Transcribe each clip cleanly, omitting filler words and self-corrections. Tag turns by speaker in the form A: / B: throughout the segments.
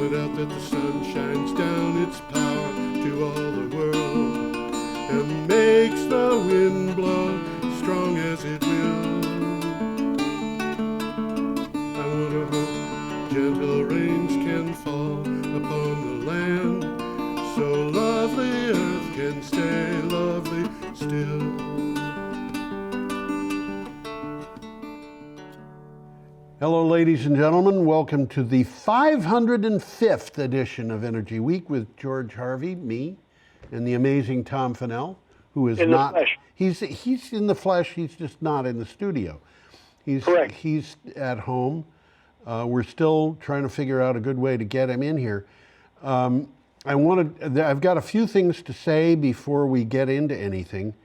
A: point out that the sun shines down its power to all the world and makes the wind blow strong as it will. I wonder how gentle rains can fall upon the land, so lovely earth can stay lovely still. Hello, ladies and gentlemen. Welcome to the 505th edition of Energy Week with George Harvey, me, and the amazing Tom Fennell, who is not. He's in the flesh. He's just not in the studio.
B: Correct.
A: He's at home. We're still trying to figure out a good way to get him in here. I've got a few things to say before we get into anything.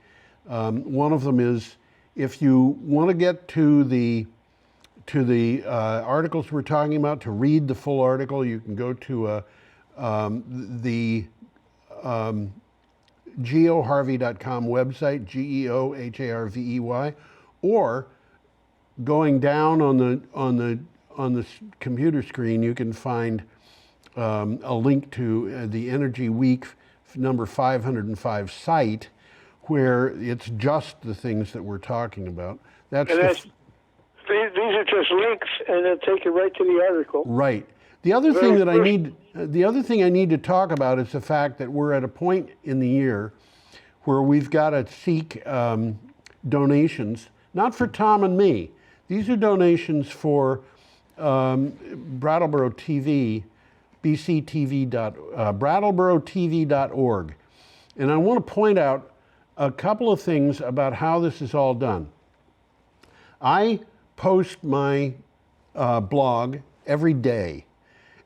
A: One of them is, if you want to get to the articles we're talking about, to read the full article, you can go to the geoharvey.com website, GEOHARVEY, or going down on the computer screen, you can find a link to the Energy Week number 505 site, where it's just the things that we're talking about.
B: These are just links, and they'll take you right to the article.
A: Right. The other thing I need to talk about is the fact that we're at a point in the year where we've got to seek donations, not for Tom and me. These are donations for Brattleboro TV, BrattleBoroTV.org. And I want to point out a couple of things about how this is all done. I post my blog every day.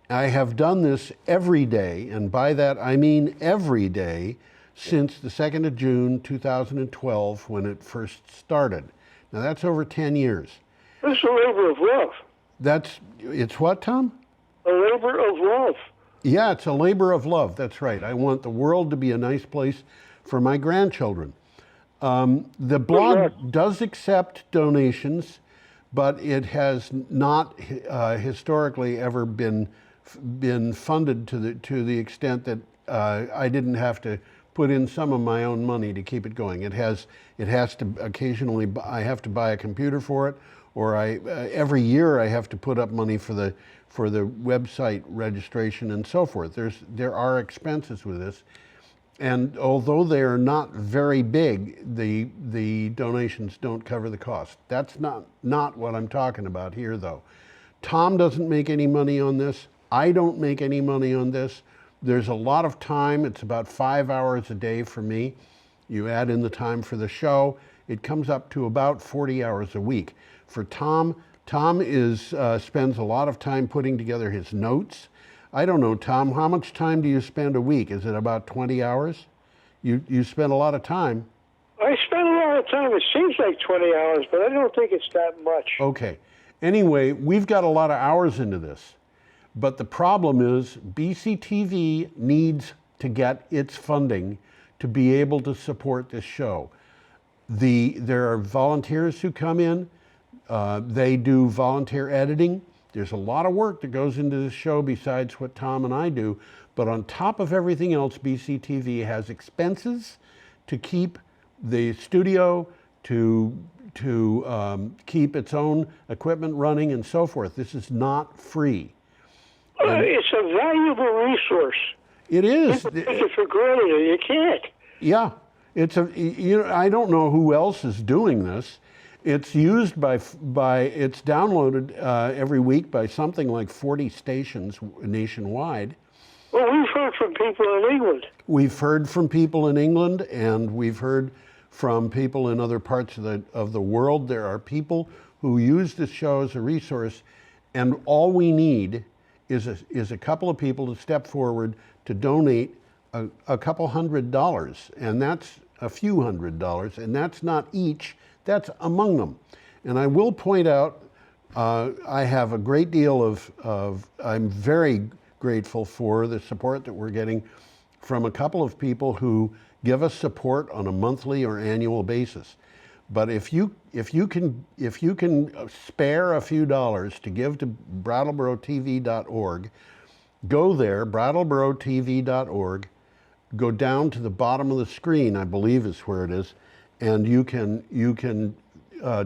A: I have done this every day, and by that I mean every day, since the 2nd of June 2012, when it first started. Now that's over 10 years.
B: It's a labor of love.
A: It's what, Tom?
B: A labor of love.
A: Yeah, it's a labor of love, that's right. I want the world to be a nice place for my grandchildren. The blog does accept donations, but it has not historically ever been funded to the extent that I didn't have to put in some of my own money to keep it going. It has to occasionally, I have to buy a computer for it, or every year I have to put up money for the website registration and so forth. There are expenses with this. And although they are not very big, the donations don't cover the cost. That's not what I'm talking about here, though. Tom doesn't make any money on this. I don't make any money on this. There's a lot of time. It's about 5 hours a day for me. You add in the time for the show, it comes up to about 40 hours a week. For Tom spends a lot of time putting together his notes. I don't know, Tom, how much time do you spend a week? Is it about 20 hours? You spend a lot of time.
B: I spend a lot of time. It seems like 20 hours, but I don't think it's that much.
A: Okay. Anyway, we've got a lot of hours into this. But the problem is BCTV needs to get its funding to be able to support this show. There are volunteers who come in. They do volunteer editing. There's a lot of work that goes into this show besides what Tom and I do. But on top of everything else, BCTV has expenses to keep the studio, to keep its own equipment running and so forth. This is not free.
B: It's a valuable resource.
A: It is.
B: You take it for granted. You can't.
A: Yeah. I don't know who else is doing this. It's used it's downloaded every week by something like 40 stations nationwide.
B: Well, we've heard from people in England.
A: We've heard from people in England, and we've heard from people in other parts of the world. There are people who use this show as a resource, and all we need is a couple of people to step forward to donate a couple $100, and that's a few $100, and that's not each. That's among them. And I will point out, I have a great deal I'm very grateful for the support that we're getting from a couple of people who give us support on a monthly or annual basis. But if you can spare a few dollars to give to BrattleBoroTV.org, go there, BrattleboroTV.org, go down to the bottom of the screen, I believe is where it is, and you can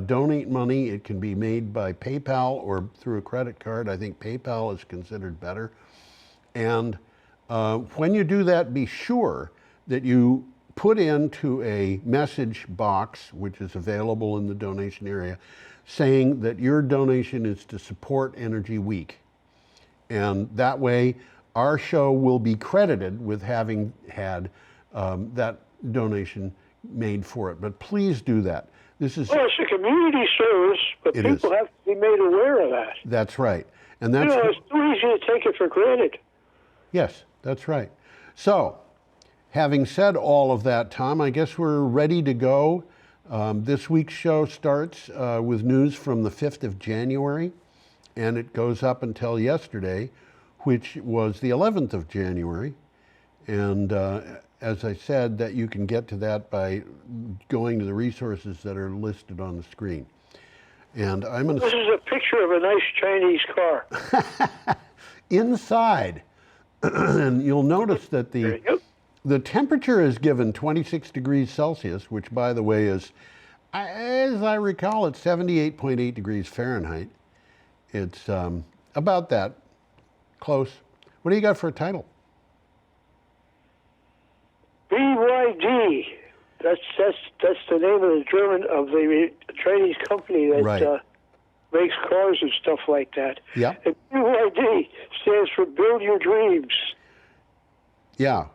A: donate money. It can be made by PayPal or through a credit card. I think PayPal is considered better. And when you do that, be sure that you put into a message box, which is available in the donation area, saying that your donation is to support Energy Week. And that way, our show will be credited with having had that donation made for it. But please do that. This is
B: Well, it's a community service, but
A: It
B: people
A: is.
B: have to be made aware of that.
A: That's right. And
B: You
A: that's
B: know, it's too easy to take it for granted.
A: yes, that's right. So, having said all of that, Tom, I guess we're ready to go. This week's show starts with news from the 5th of January, and it goes up until yesterday, which was the 11th of January. And as I said, that you can get to that by going to the resources that are listed on the screen. And I'm going
B: This
A: to
B: is a picture of a nice Chinese car.
A: inside, and you'll notice that
B: There you go.
A: the temperature is given 26 degrees Celsius, which, by the way, is, as I recall, it's 78.8 degrees Fahrenheit. It's about that, close. What do you got for a title?
B: BYD. That's the name of the Chinese company that
A: Right.
B: makes cars and stuff like that.
A: Yeah.
B: And BYD stands for Build Your Dreams.
A: Yeah.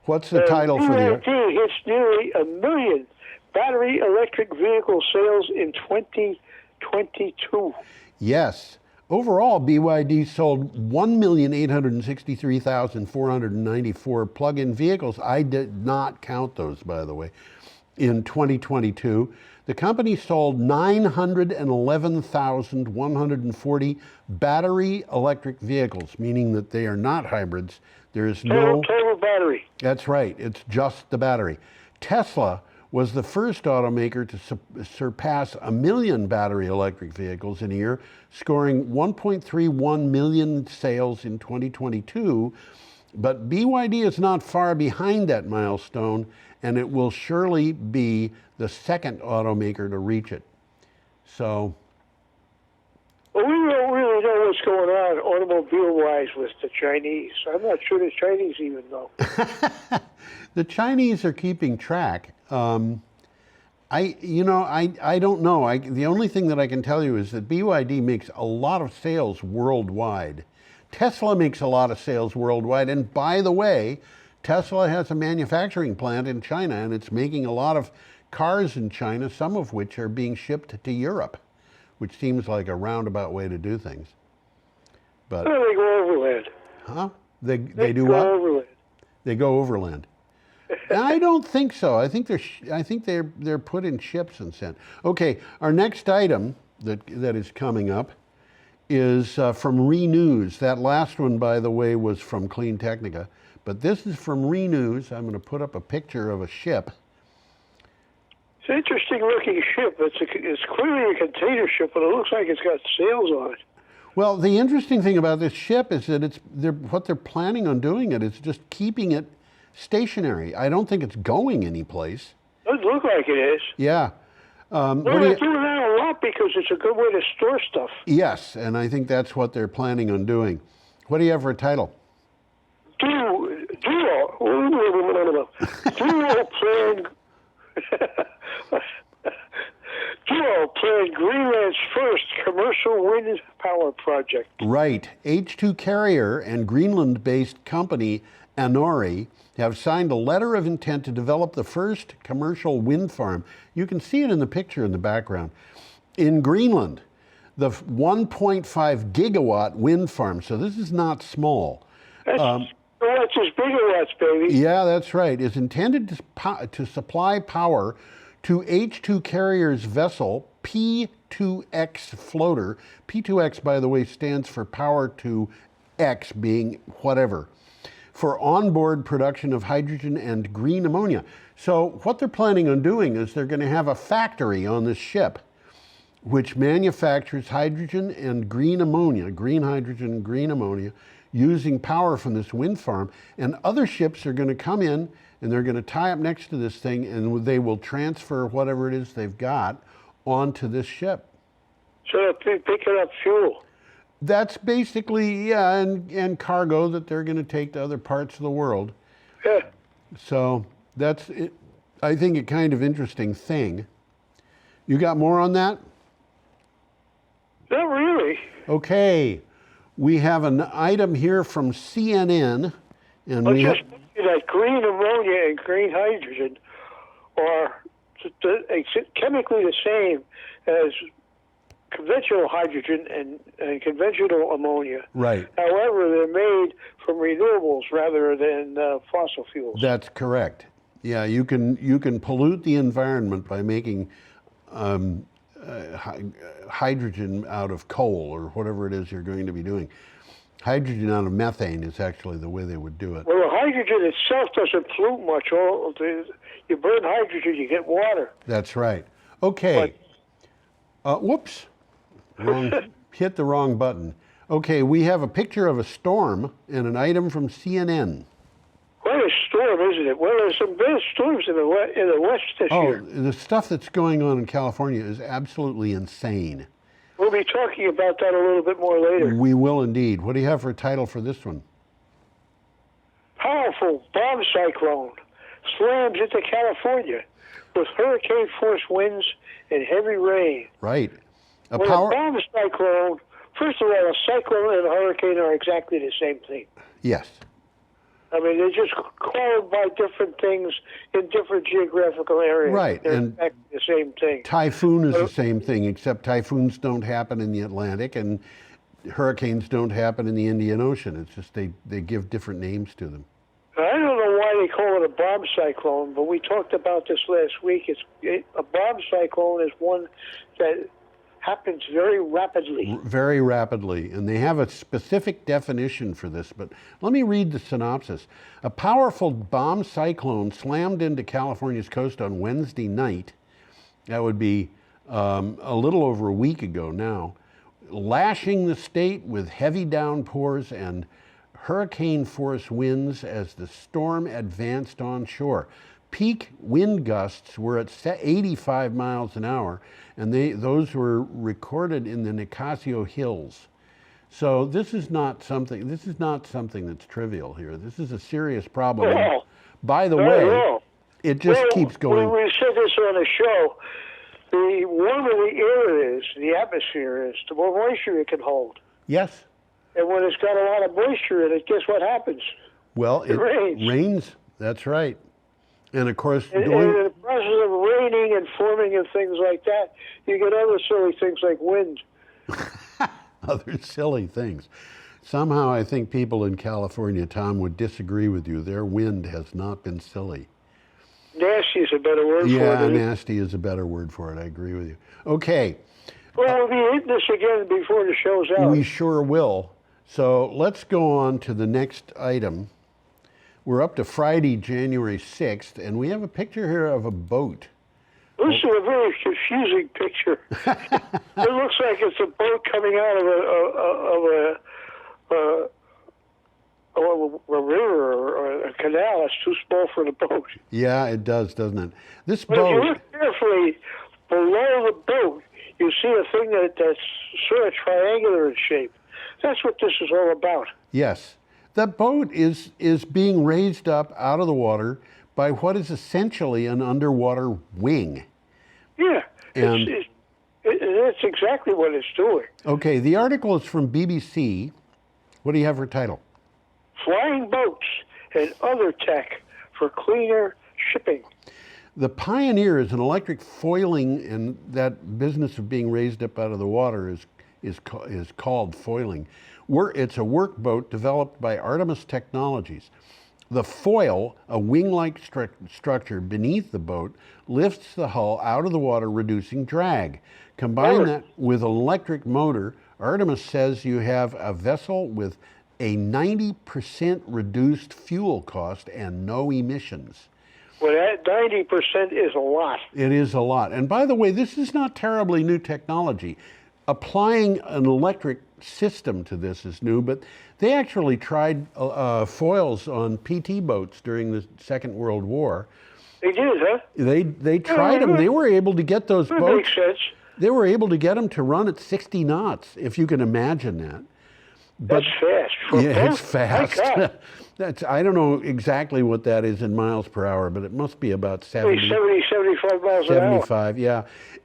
A: What's the title for the...
B: BYD hits nearly 1 million battery electric vehicle sales in 2022.
A: Yes. Overall, BYD sold 1,863,494 plug-in vehicles. I did not count those, by the way, in 2022. The company sold 911,140 battery electric vehicles, meaning that they are not hybrids. There is no...
B: Total battery.
A: That's right. It's just the battery. Tesla was the first automaker to surpass 1 million battery electric vehicles in a year, scoring 1.31 million sales in 2022. But BYD is not far behind that milestone, and it will surely be the second automaker to reach it. So,
B: Well, we don't really know what's going on automobile-wise with the Chinese. I'm not sure the Chinese even know.
A: the Chinese are keeping track. I don't know. The only thing that I can tell you is that BYD makes a lot of sales worldwide. Tesla makes a lot of sales worldwide. And by the way, Tesla has a manufacturing plant in China, and it's making a lot of cars in China, some of which are being shipped to Europe, which seems like a roundabout way to do things. But
B: Well, they go overland.
A: huh? They do
B: go
A: what?
B: overland.
A: They go overland. I don't think so. I think they're put in ships and sent. Okay, our next item that is coming up is from Renews. That last one, by the way, was from Clean Technica, but this is from Renews. I'm going to put up a picture of a ship.
B: It's an interesting looking ship. It's clearly a container ship, but it looks like it's got sails on it.
A: Well, the interesting thing about this ship is that what they're planning on doing it is just keeping it stationary. I don't think it's going anyplace.
B: Doesn't look like it is.
A: Yeah.
B: Well, they're doing that a lot because it's a good way to store stuff.
A: Yes, and I think that's what they're planning on doing. What do you have for a title?
B: Duo planned Greenland's first commercial wind power project.
A: Right. H2 Carrier and Greenland-based company Anori have signed a letter of intent to develop the first commercial wind farm. You can see it in the picture in the background. In Greenland, the 1.5 gigawatt wind farm. So this is not small.
B: That's just gigawatts, baby.
A: Yeah, that's right. Is intended to supply power to H2 Carrier's vessel P2X floater. P2X, by the way, stands for power to X, being whatever, for onboard production of hydrogen and green ammonia. So what they're planning on doing is they're going to have a factory on this ship. which manufactures hydrogen and green ammonia, green hydrogen and green ammonia, using power from this wind farm. And other ships are going to come in and they're going to tie up next to this thing, and they will transfer whatever it is they've got onto this ship.
B: So they're picking up fuel.
A: That's basically, yeah, and cargo that they're going to take to other parts of the world.
B: Yeah.
A: So that's, it, I think, a kind of interesting thing. You got more on that?
B: Not really.
A: Okay. We have an item here from CNN. And
B: I'll
A: we
B: just mention that green ammonia and green hydrogen are chemically the same as conventional hydrogen and conventional ammonia.
A: Right.
B: However, they're made from renewables rather than fossil fuels.
A: That's correct. Yeah, you can pollute the environment by making hydrogen out of coal or whatever it is you're going to be doing. Hydrogen out of methane is actually the way they would do it.
B: Well, the hydrogen itself doesn't pollute much. You burn hydrogen, you get water.
A: That's right. Okay. Whoops. Hit the wrong button. Okay, we have a picture of a storm and an item from CNN.
B: What a storm, isn't it? Well, there's some big storms in the west this year.
A: Oh, the stuff that's going on in California is absolutely insane.
B: We'll be talking about that a little bit more later.
A: We will indeed. What do you have for a title for this one?
B: Powerful bomb cyclone slams into California with hurricane force winds and heavy rain.
A: Right.
B: A bomb cyclone, first of all, a cyclone and a hurricane are exactly the same thing.
A: Yes.
B: I mean, they're just called by different things in different geographical areas.
A: Right.
B: They're
A: and
B: exactly the same thing.
A: Typhoon is the same thing, except typhoons don't happen in the Atlantic and hurricanes don't happen in the Indian Ocean. It's just they give different names to them.
B: I don't know why they call it a bomb cyclone, but we talked about this last week. A bomb cyclone is one that happens very rapidly.
A: Very rapidly, and they have a specific definition for this, but let me read the synopsis. A powerful bomb cyclone slammed into California's coast on Wednesday night. That would be a little over a week ago now, lashing the state with heavy downpours and hurricane force winds as the storm advanced onshore. Peak wind gusts were at 85 miles an hour, and those were recorded in the Nicasio Hills. So this is not something that's trivial here. This is a serious problem.
B: Well,
A: by the way, it just keeps going.
B: When we said this on the show, the warmer the air is, the atmosphere is, the more moisture it can hold.
A: Yes.
B: And when it's got a lot of moisture in it, guess what happens?
A: Well, it rains. That's right. And of course,
B: in the process of raining and forming and things like that, you get other silly things like wind.
A: Other silly things. Somehow I think people in California, Tom, would disagree with you. Their wind has not been silly.
B: Nasty is a better word for it.
A: Yeah, nasty is a better word for it. I agree with you. Okay.
B: Well, we'll be hitting this again before the show's out.
A: We sure will. So let's go on to the next item. We're up to Friday, January 6th, and we have a picture here of a boat.
B: This is a very confusing picture. It looks like it's a boat coming out of a river or a canal. It's too small for the boat.
A: Yeah, it does, doesn't it? This
B: but
A: boat.
B: If you look carefully below the boat, you see a thing that's sort of triangular in shape. That's what this is all about.
A: Yes. That boat is being raised up out of the water by what is essentially an underwater wing.
B: Yeah,
A: and
B: that's exactly what it's doing.
A: Okay, the article is from BBC. What do you have for title?
B: Flying boats and other tech for cleaner shipping.
A: The Pioneer is an electric foiling, and that business of being raised up out of the water is called foiling. It's a workboat developed by Artemis Technologies. The foil, a wing-like structure beneath the boat, lifts the hull out of the water, reducing drag. Combine that with an electric motor, Artemis says you have a vessel with a 90% reduced fuel cost and no emissions.
B: Well, that 90% is a lot.
A: It is a lot. And by the way, this is not terribly new technology. Applying an electric system to this is new, but they actually tried foils on PT boats during the Second World War.
B: They did, huh?
A: They tried them. They were able to get those
B: That
A: boats.
B: makes sense.
A: They were able to get them to run at 60 knots, if you can imagine that.
B: That's fast. For
A: Yeah,
B: both?
A: it's fast.
B: My God.
A: I don't know exactly what that is in miles per hour, but it must be about 70,
B: 75 miles an hour.
A: 75, yeah.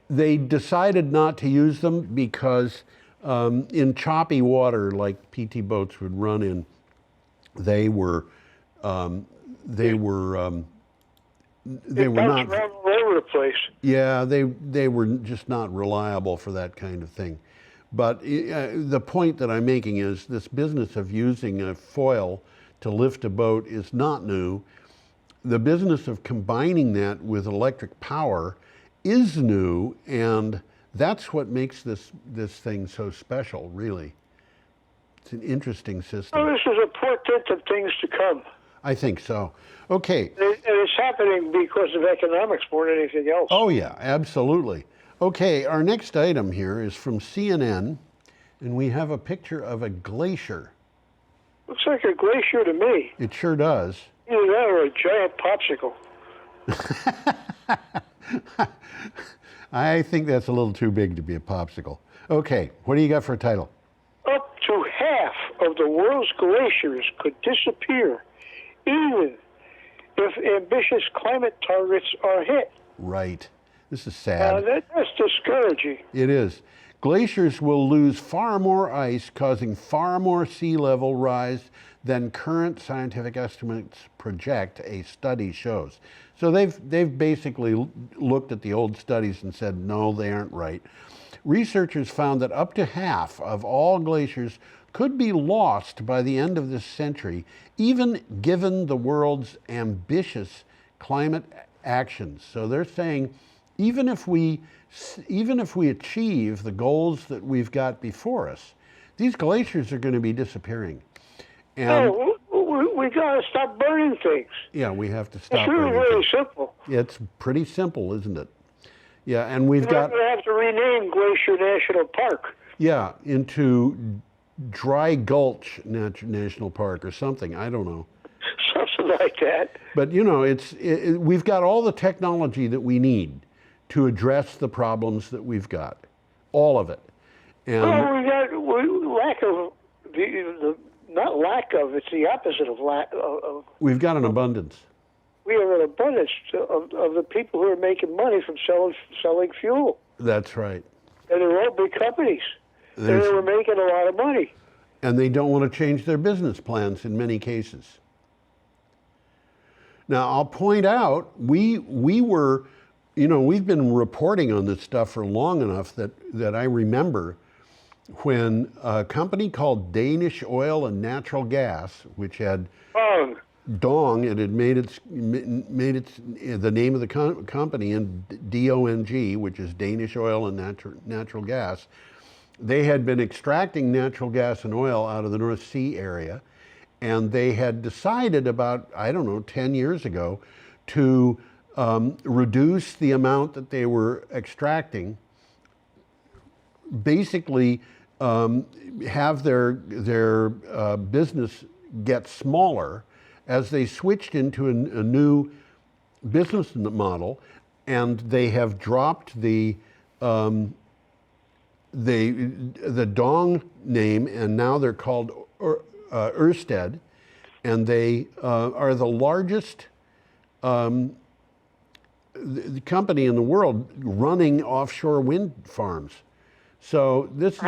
A: They decided not to use them because in choppy water, like PT boats would run in, they were not.
B: Around all over the place.
A: Yeah, they were just not reliable for that kind of thing. But the point that I'm making is this business of using a foil to lift a boat is not new. The business of combining that with electric power is new, and that's what makes this thing so special, really. It's an interesting system.
B: Well, this is a portent of things to come.
A: I think so. Okay.
B: And it's happening because of economics more than anything else.
A: Oh, yeah, absolutely. Okay, our next item here is from CNN, and we have a picture of a glacier.
B: Looks like a glacier to me.
A: It sure does.
B: Either that or a giant popsicle.
A: I think that's a little too big to be a popsicle. Okay, what do you got for a title?
B: Up to half of the world's glaciers could disappear, even if ambitious climate targets are hit.
A: Right. This is sad.
B: That's discouraging.
A: It is. Glaciers will lose far more ice, causing far more sea level rise than current scientific estimates project, a study shows. So they've basically looked at the old studies and said, no, they aren't right. Researchers found that up to half of all glaciers could be lost by the end of this century, even given the world's ambitious climate actions. So they're saying, even if we achieve the goals that we've got before us, these glaciers are going to be disappearing. And
B: we got to stop burning things.
A: yeah, we have to stop.
B: It's really
A: burning
B: very
A: things.
B: simple.
A: It's pretty simple, isn't it? Yeah, and we've got
B: We have to rename Glacier National Park.
A: yeah into Dry Gulch National Park or something. I don't know.
B: Something like that.
A: But you know, we've got all the technology that we need to address the problems that we've got, all of it. And
B: Well, we got lack of not lack of. It's the opposite of lack of.
A: we've got an abundance.
B: We have an abundance of the people who are making money from selling fuel,
A: That's right.
B: and they're all big companies. And
A: There's-
B: they were making a lot of money.
A: And they don't want to change their business plans in many cases. Now, I'll point out, we were, you know, we've been reporting on this stuff for long enough that I remember when a company called Danish Oil and Natural Gas, which had Dong, it had made its the name of the company in DONG, which is Danish Oil and Natural Gas. They had been extracting natural gas and oil out of the North Sea area, and they had decided about, I don't know, 10 years ago to reduce the amount that they were extracting, basically have their business get smaller as they switched into a new business model, and they have dropped the Dong name, and now they're called Ørsted, and they are the largest the company in the world running offshore wind farms. So this,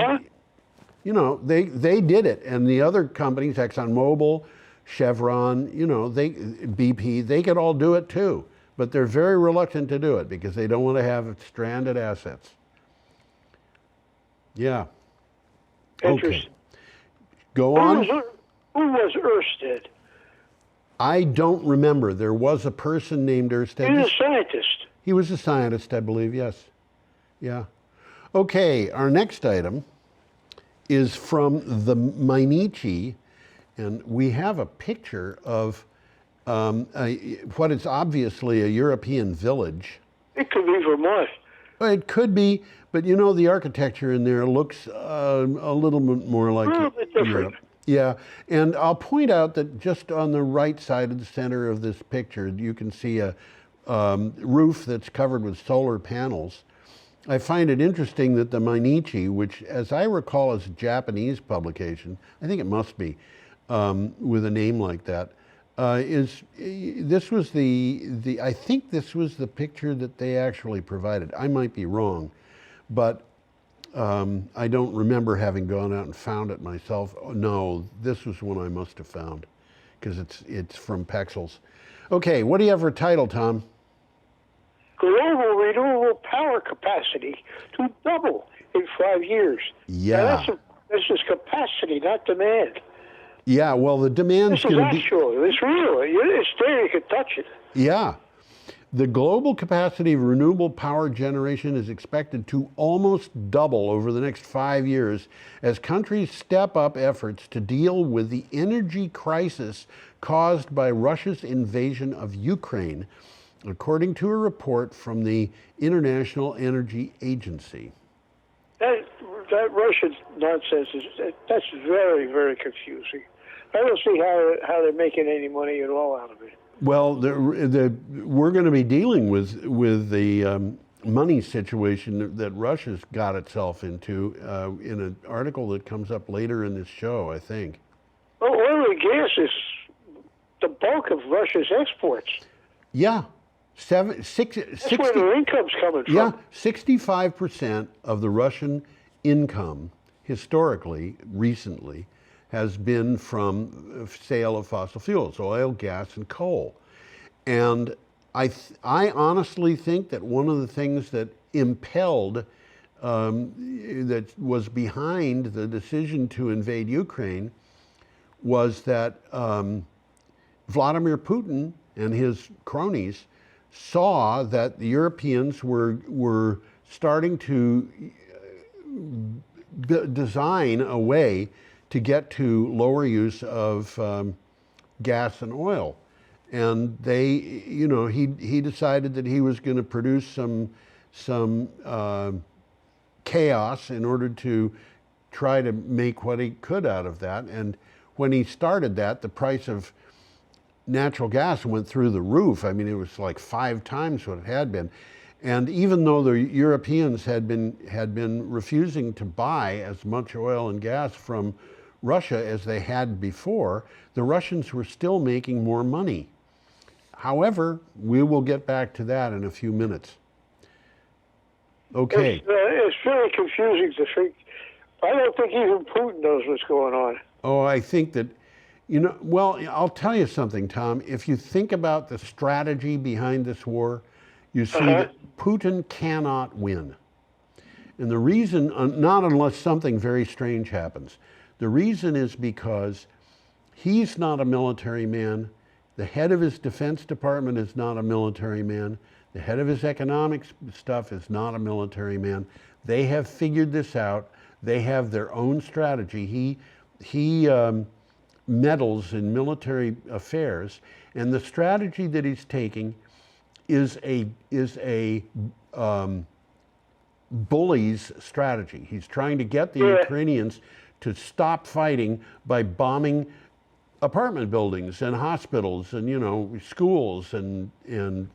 A: you know, they did it, and the other companies, ExxonMobil, Chevron, you know, BP, they could all do it too, but they're very reluctant to do it because they don't want to have stranded assets. Yeah.
B: Interesting.
A: Okay. Go on.
B: Who was Ørsted?
A: I don't remember. There was a person named Ørsted.
B: He was a scientist.
A: He was a scientist, I believe, yes. Yeah. Okay, our next item is from the Mainichi, and we have a picture of what is obviously a European village.
B: It could be Vermont.
A: It could be, but you know, the architecture in there looks a little bit more like
B: A little bit different.
A: Europe. Yeah, and I'll point out that just on the right side of the center of this picture, you can see a roof that's covered with solar panels. I find it interesting that the Mainichi, which, as I recall, is a Japanese publication, I think it must be, with a name like that, this was I think this was the picture that they actually provided. I might be wrong, but I don't remember having gone out and found it myself. Oh, no, this was one I must have found, because it's from Pexels. Okay, what do you have for a title, Tom?
B: Global renewable power capacity to double in 5 years.
A: Yeah.
B: Now this is capacity, not demand.
A: Yeah, well, the demand's
B: This is
A: going to be...
B: actual. It's real. It's there. You can touch it.
A: Yeah. The global capacity of renewable power generation is expected to almost double over the next 5 years as countries step up efforts to deal with the energy crisis caused by Russia's invasion of Ukraine, according to a report from the International Energy Agency.
B: That Russian nonsense that's very, very confusing. I don't see how they're making any money at all out of it.
A: Well, we're going to be dealing with the money situation that Russia's got itself into in an article that comes up later in this show, I think.
B: Well, oil and gas is the bulk of Russia's exports.
A: Yeah.
B: That's where their income's coming from.
A: Yeah, 65% of the Russian income, historically, recently, has been from sale of fossil fuels, oil, gas, and coal. And I honestly think that one of the things that impelled, that was behind the decision to invade Ukraine was that Vladimir Putin and his cronies saw that the Europeans were starting to design a way to get to lower use of gas and oil. And they, you know, he decided that he was going to produce some chaos in order to try to make what he could out of that. And when he started that, the price of natural gas went through the roof. I mean, it was like 5 times what it had been. And even though the Europeans had been refusing to buy as much oil and gas from Russia as they had before, the Russians were still making more money. However, we will get back to that in a few minutes. Okay.
B: It's very confusing to think. I don't think even Putin knows what's going on.
A: Oh, I think that, you know, well, I'll tell you something, Tom. If you think about the strategy behind this war, you see that Putin cannot win. And the reason, not unless something very strange happens, the reason is because he's not a military man. The head of his Defense Department is not a military man. The head of his economic stuff is not a military man. They have figured this out. They have their own strategy. He meddles in military affairs, and the strategy that he's taking is a bully's strategy. He's trying to get the Ukrainians to stop fighting by bombing apartment buildings and hospitals and, you know, schools and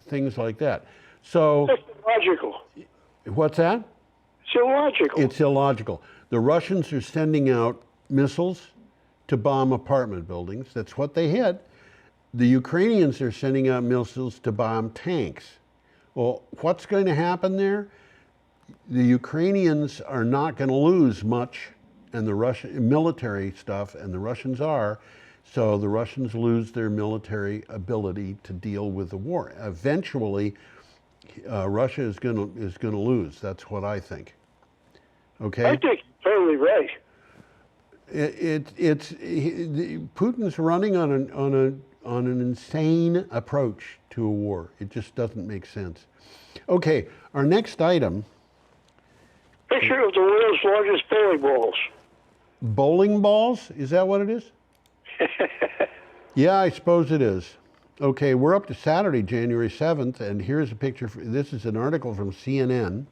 A: things like that. So
B: that's illogical.
A: What's that?
B: It's illogical.
A: It's illogical. The Russians are sending out missiles to bomb apartment buildings. That's what they hit. The Ukrainians are sending out missiles to bomb tanks. Well, what's going to happen there? The Ukrainians are not going to lose much, and the Russian military stuff, and the Russians are. So the Russians lose their military ability to deal with the war. Eventually, Russia is going to lose. That's what I think. Okay.
B: I think you're totally right.
A: Putin's running on an insane approach to a war. It just doesn't make sense. Okay, our next item.
B: Picture of the world's largest bowling balls.
A: Bowling balls? Is that what it is? Yeah, I suppose it is. Okay, we're up to Saturday, January 7th, and here's a picture. This is an article from CNN.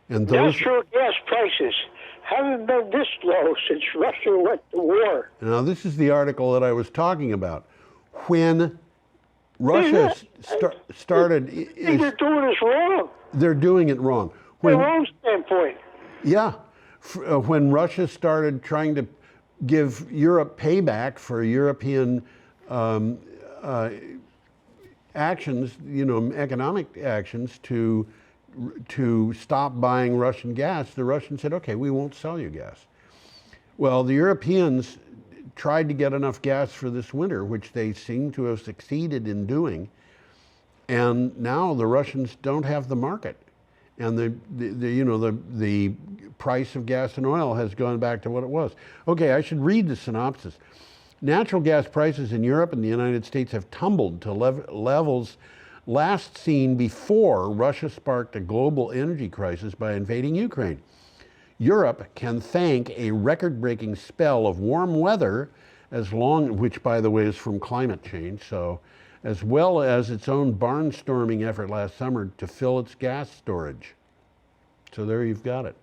A: And those
B: natural gas prices haven't been this low since Russia went to war.
A: Now, this is the article that I was talking about. When Russia started,
B: They're doing this wrong.
A: they're doing it wrong.
B: From their own standpoint.
A: Yeah, when Russia started trying to give Europe payback for European actions, economic actions to stop buying Russian gas, the Russians said, okay, we won't sell you gas. Well, the Europeans tried to get enough gas for this winter, which they seem to have succeeded in doing. And now the Russians don't have the market. And the price of gas and oil has gone back to what it was. Okay, I should read the synopsis. Natural gas prices in Europe and the United States have tumbled to levels last seen before Russia sparked a global energy crisis by invading Ukraine. Europe can thank a record-breaking spell of warm weather, which by the way is from climate change, as well as its own barnstorming effort last summer to fill its gas storage. So there you've got it.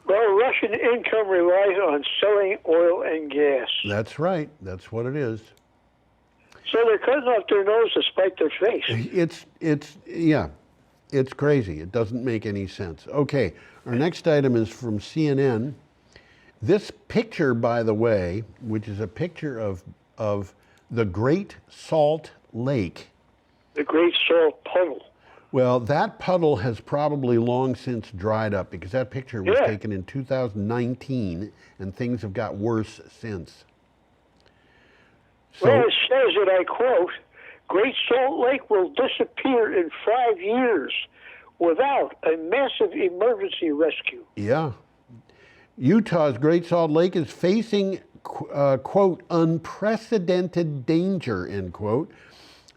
B: Well, Russian income relies on selling oil and gas.
A: That's right. That's what it is.
B: So they're cutting off their nose to spite their face.
A: It's crazy. It doesn't make any sense. Okay, our next item is from CNN. This picture, by the way, which is a picture of the Great Salt Lake.
B: The Great Salt Puddle.
A: Well, that puddle has probably long since dried up because that picture was taken in 2019 and things have got worse since.
B: Well, it says that, I quote, Great Salt Lake will disappear in 5 years without a massive emergency rescue.
A: Yeah. Utah's Great Salt Lake is facing, quote, unprecedented danger, end quote.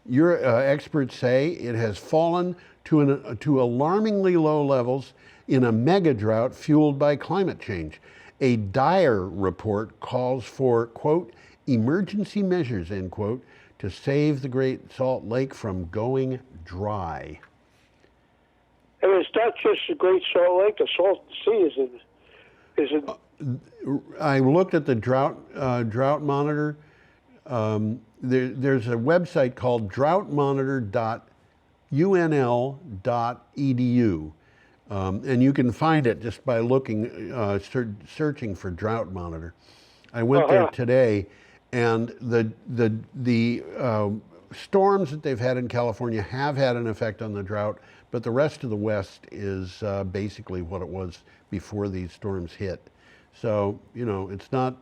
A: Your experts say it has fallen to alarmingly low levels in a mega drought fueled by climate change. A dire report calls for, quote, emergency measures, end quote, to save the Great Salt Lake from going dry.
B: And it's not just the Great Salt Lake, the Salton Sea is in.
A: I looked at the drought monitor. There's a website called droughtmonitor.unl.edu. And you can find it just by searching for drought monitor. I went there today, and the storms that they've had in California have had an effect on the drought, but the rest of the West is basically what it was before these storms hit. So, it's not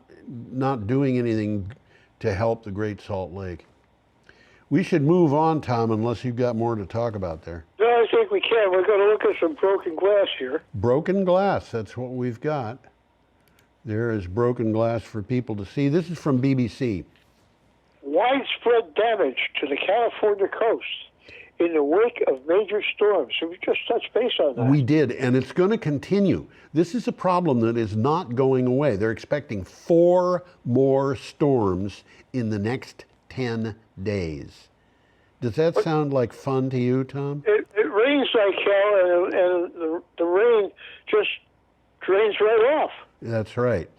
A: doing anything to help the Great Salt Lake. We should move on, Tom, unless you've got more to talk about there.
B: No, I think we can. We're going to look at some broken glass here.
A: Broken glass, that's what we've got. There is broken glass for people to see. This is from BBC.
B: Widespread damage to the California coast in the wake of major storms. So we just touched base on that.
A: We did, and it's going to continue. This is a problem that is not going away. They're expecting 4 more storms in the next 10 days. Does that sound like fun to you, Tom?
B: It rains like hell, and the rain just drains right off.
A: That's right.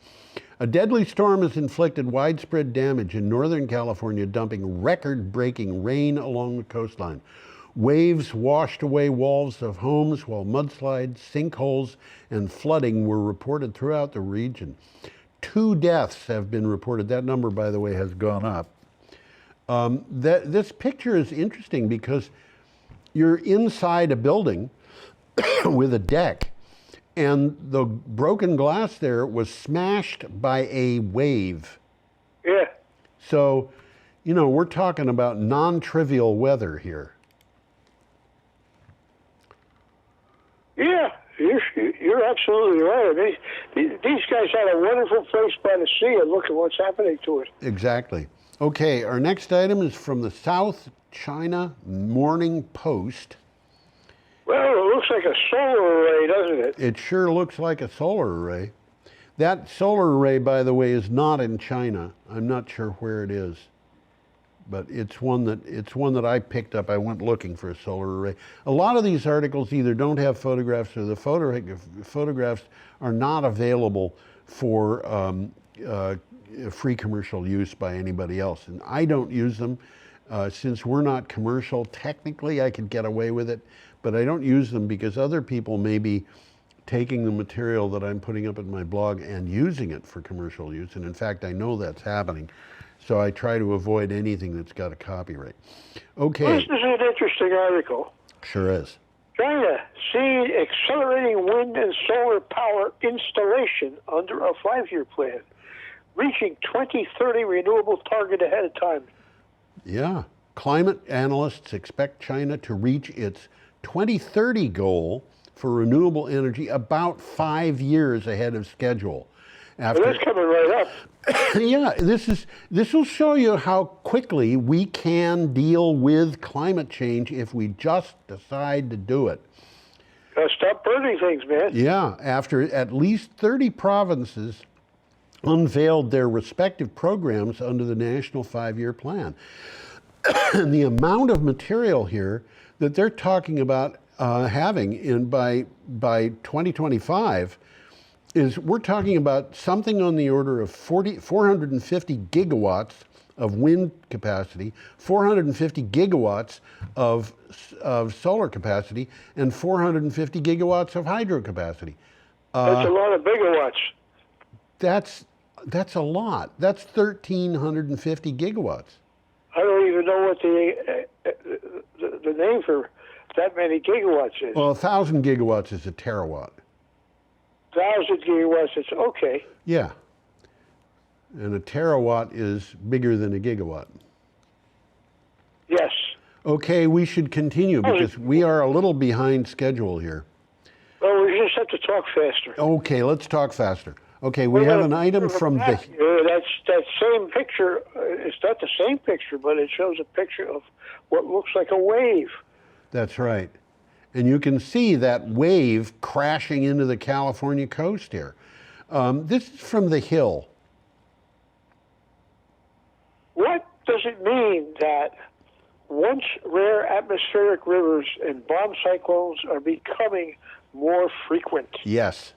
A: A deadly storm has inflicted widespread damage in Northern California, dumping record-breaking rain along the coastline. Waves washed away walls of homes, while mudslides, sinkholes, and flooding were reported throughout the region. 2 deaths have been reported. That number, by the way, has gone up. This picture is interesting because you're inside a building with a deck, and the broken glass there was smashed by a wave.
B: Yeah.
A: So, we're talking about non-trivial weather here.
B: Yeah, you're absolutely right. I mean, these guys had a wonderful place by the sea, and look at what's happening to it.
A: Exactly. Okay, our next item is from the South China Morning Post.
B: Well, it looks like a solar array, doesn't it?
A: It sure looks like a solar array. That solar array, by the way, is not in China. I'm not sure where it is. but it's one that I picked up. I went looking for a solar array. A lot of these articles either don't have photographs or the photographs are not available for free commercial use by anybody else. And I don't use them since we're not commercial. Technically, I could get away with it, but I don't use them because other people may be taking the material that I'm putting up in my blog and using it for commercial use. And in fact, I know that's happening. So I try to avoid anything that's got a copyright. Okay.
B: This is an interesting article.
A: Sure is.
B: China seeing accelerating wind and solar power installation under a 5-year plan, reaching 2030 renewable target ahead of time.
A: Yeah. Climate analysts expect China to reach its 2030 goal for renewable energy about 5 years ahead of schedule.
B: Well, that's coming right up.
A: Yeah, this will show you how quickly we can deal with climate change if we just decide to do it.
B: Gotta stop burning things, man.
A: Yeah, after at least 30 provinces unveiled their respective programs under the National 5-Year Plan. And the amount of material here that they're talking about having by 2025 is, we're talking about something on the order of 450 gigawatts of wind capacity, 450 gigawatts of solar capacity, and 450 gigawatts of hydro capacity.
B: That's a lot of gigawatts.
A: That's a lot. That's 1,350 gigawatts.
B: I don't even know what the name for that many gigawatts is.
A: Well, 1,000 gigawatts is a terawatt.
B: 1,000 gigawatts, it's okay.
A: Yeah. And a terawatt is bigger than a gigawatt.
B: Yes.
A: Okay, we should continue because we are a little behind schedule here.
B: Well, we just have to talk faster.
A: Okay, let's talk faster. Okay, we have an item from the...
B: That same picture, it's not the same picture, but it shows a picture of what looks like a wave.
A: That's right. And you can see that wave crashing into the California coast here. This is from the Hill.
B: What does it mean that once rare atmospheric rivers and bomb cyclones are becoming more frequent?
A: Yes.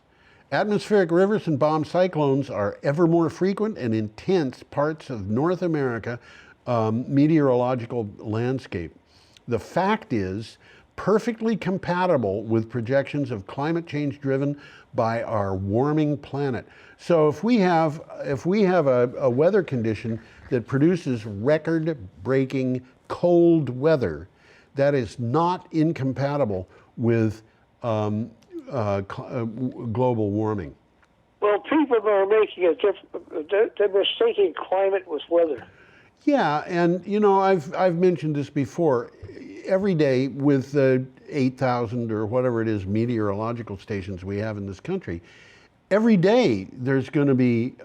A: Atmospheric rivers and bomb cyclones are ever more frequent and intense parts of North America meteorological landscape. The fact is perfectly compatible with projections of climate change driven by our warming planet. So if we have a weather condition that produces record-breaking cold weather, that is not incompatible with global warming.
B: Well, people are making a they're mistaking climate with weather.
A: Yeah, and you know, I've mentioned this before. Every day with the 8,000 or whatever it is meteorological stations we have in this country, every day there's going to be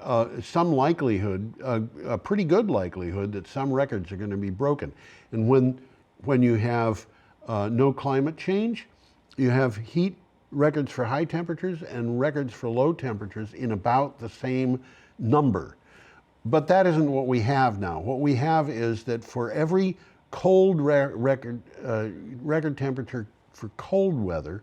A: some likelihood, a pretty good likelihood, that some records are going to be broken. And when you have no climate change, you have heat records for high temperatures and records for low temperatures in about the same number. But that isn't what we have now. What we have is that for every cold record temperature for cold weather,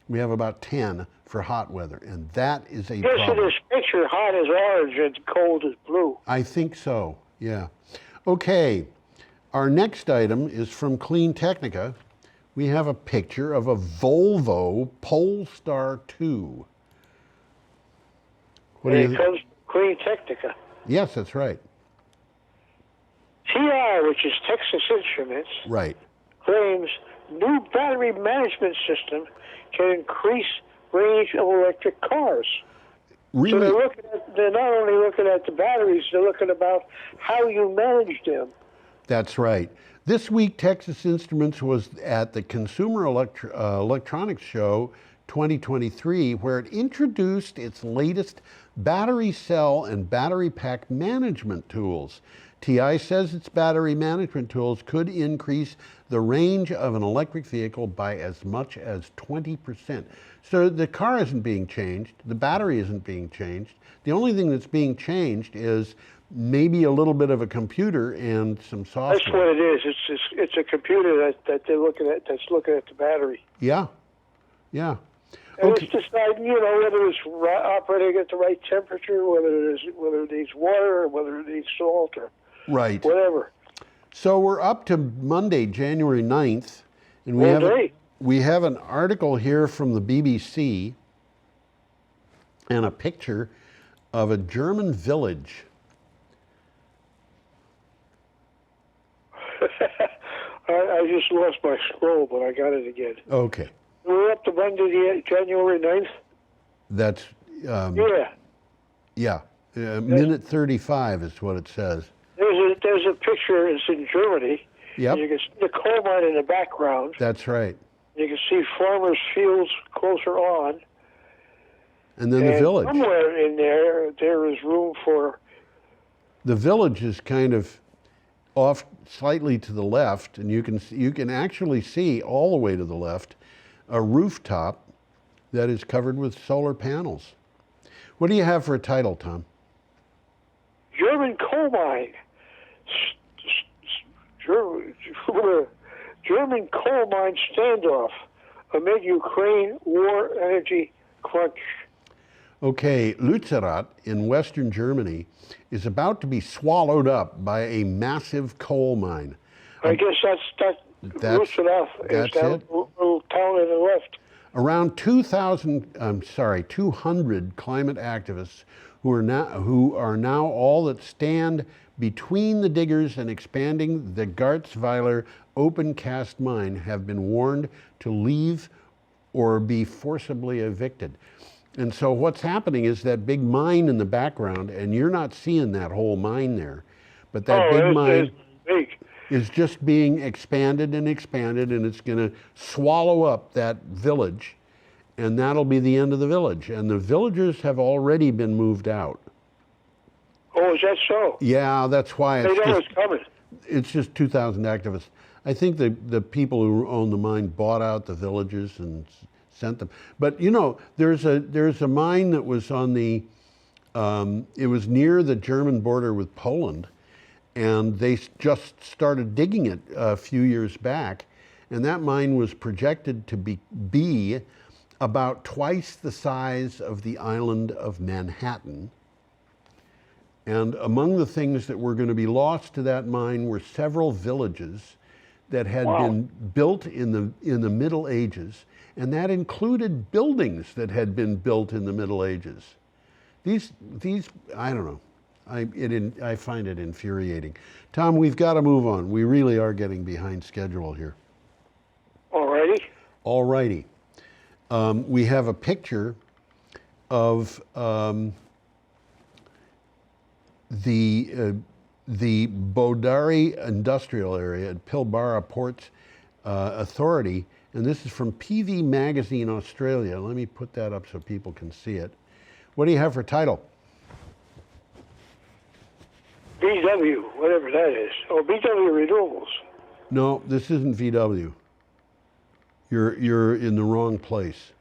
A: we have about 10 for hot weather, and that is a problem.
B: In this picture, hot is orange and cold is blue.
A: I think so, yeah. Okay, our next item is from Clean Technica. We have a picture of a Volvo Polestar 2. What do you think?
B: It comes from Clean Technica.
A: Yes, that's right.
B: TI, which is Texas Instruments,
A: Right.
B: claims new battery management system can increase range of electric cars.
A: Really?
B: So they're not only looking at the batteries, they're looking about how you manage them.
A: That's right. This week, Texas Instruments was at the Consumer Electronics Show 2023, where it introduced its latest battery cell and battery pack management tools. TI says its battery management tools could increase the range of an electric vehicle by as much as 20%. So the car isn't being changed, the battery isn't being changed. The only thing that's being changed is maybe a little bit of a computer and some software.
B: That's what it is. It's a computer that they're looking at, that's looking at the battery.
A: Yeah, yeah.
B: And
A: Okay.
B: it's deciding, you know, whether it's operating at the right temperature, whether it needs water, or whether it needs salt, or
A: Right.
B: whatever.
A: So we're up to Monday, January 9th, and we have an article here from the BBC and a picture of a German village.
B: I just lost my scroll, but I got it again.
A: Okay.
B: We're up to Monday, January 9th?
A: That's,
B: Yeah.
A: minute 35 is what it says.
B: There's a picture, it's in Germany.
A: Yep.
B: And you can see the coal mine in the background.
A: That's right.
B: You can see farmers' fields closer on.
A: And then the village.
B: Somewhere in there is room for...
A: The village is kind of off slightly to the left, and you can actually see all the way to the left a rooftop that is covered with solar panels. What do you have for a title, Tom?
B: German coal mine. German coal mine standoff amid Ukraine war energy crunch.
A: Okay, Lützerath in western Germany is about to be swallowed up by a massive coal mine.
B: I guess that's Lützerath is that
A: it.
B: little town in the left.
A: Around 200 climate activists who are now all that stand between the diggers and expanding the Garzweiler open cast mine have been warned to leave or be forcibly evicted. And so what's happening is that big mine in the background, and you're not seeing that whole mine there, but that big mine is just being expanded, and it's going to swallow up that village, and that'll be the end of the village. And the villagers have already been moved out.
B: Oh, is that so?
A: Yeah, that's why
B: They know it's coming.
A: it's just 2,000 activists. I think the people who own the mine bought out the villagers and sent them. But you know, there's a mine that was on the, it was near the German border with Poland, and they just started digging it a few years back, and that mine was projected to be about twice the size of the island of Manhattan. And among the things that were going to be lost to that mine were several villages that had been built in the Middle Ages, and that included buildings that had been built in the Middle Ages. These I don't know. I find it infuriating. Tom, we've got to move on. We really are getting behind schedule here. All righty. We have a picture of the Bodari Industrial Area at Pilbara Ports Authority, and this is from PV Magazine Australia. Let me put that up so people can see it. What do you have for title?
B: VW, whatever that is. Oh, VW Renewables.
A: No, this isn't VW. You're in the wrong place.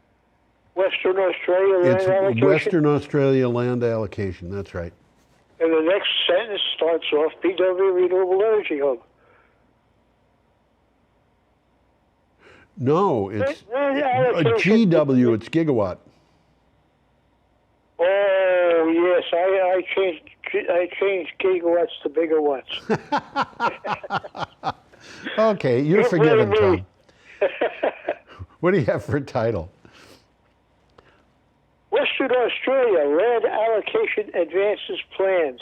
B: Western Australia land allocation.
A: It's Western Australia land allocation, that's right.
B: And the next sentence starts off VW Renewable Energy Hub.
A: No, it's a GW, it's gigawatt.
B: Oh, yes, I changed gigawatts to bigawatts.
A: Okay, you're forgiven, Tom. What do you have for a title?
B: Western Australia land allocation advances plans